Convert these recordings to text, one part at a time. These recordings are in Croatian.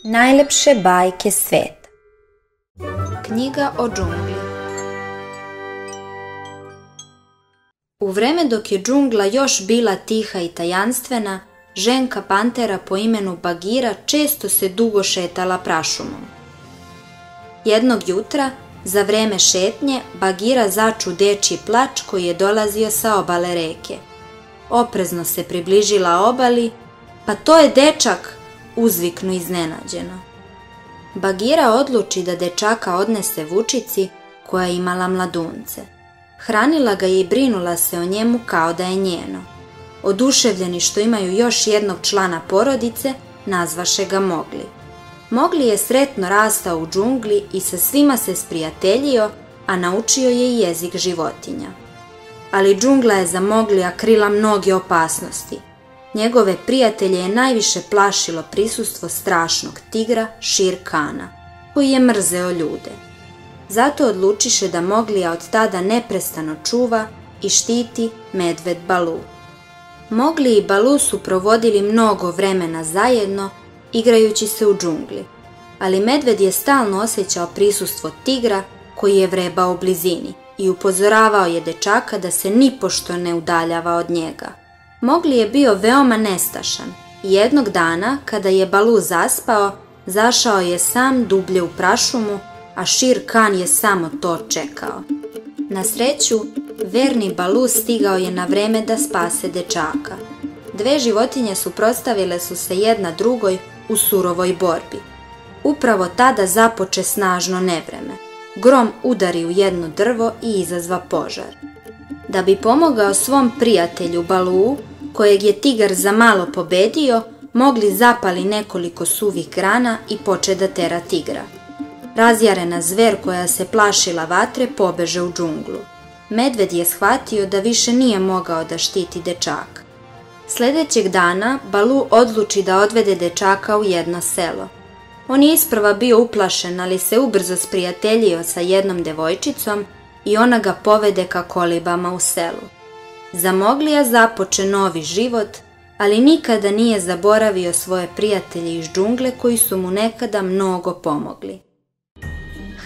Najlepše bajke sveta. Knjiga o džungli. U vreme dok je džungla još bila tiha i tajanstvena, ženka pantera po imenu Bagira često se dugo šetala prašumom. Jednog jutra, za vreme šetnje, Bagira začu dečji plač koji je dolazio sa obale reke. Oprezno se približila obali, pa to je dečak, uzviknu iznenađeno. Bagira odluči da dečaka odnese vučici koja je imala mladunce. Hranila ga je i brinula se o njemu kao da je njeno. Oduševljeni što imaju još jednog člana porodice, nazvaše ga Mogli. Mogli je sretno rastao u džungli i sa svima se sprijateljio, a naučio je i jezik životinja. Ali džungla je za Moglija krila mnoge opasnosti. Njegove prijatelje je najviše plašilo prisustvo strašnog tigra Šir Kana, koji je mrzeo ljude. Zato odlučiše da Moglija od tada neprestano čuva i štiti medved Balu. Mogli i Balu su provodili mnogo vremena zajedno, igrajući se u džungli, ali medved je stalno osjećao prisustvo tigra koji je vrebao u blizini i upozoravao je dečaka da se nipošto ne udaljava od njega. Mogli je bio veoma nestašan i jednog dana, kada je Balu zaspao, zašao je sam dublje u prašumu, a Šir Kan je samo to čekao. Na sreću, verni Balu stigao je na vreme da spase dečaka. Dve životinje suprotstavile su se jedna drugoj u surovoj borbi. Upravo tada započe snažno nevreme. Grom udari u jedno drvo i izazva požar. Da bi pomogao svom prijatelju Baluu, kojeg je tigar za malo pobedio, Mogli zapali nekoliko suvih grana i poče da tera tigra. Razjarena zver koja se plašila vatre pobeže u džunglu. Medved je shvatio da više nije mogao da štiti dečaka. Sljedećeg dana Balu odluči da odvede dečaka u jedno selo. On je isprva bio uplašen, ali se ubrzo sprijateljio sa jednom devojčicom i ona ga povede ka kolibama u selu. Za Moglija započe novi život, ali nikada nije zaboravio svoje prijatelje iz džungle koji su mu nekada mnogo pomogli.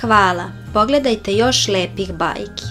Hvala, pogledajte još lepih bajki.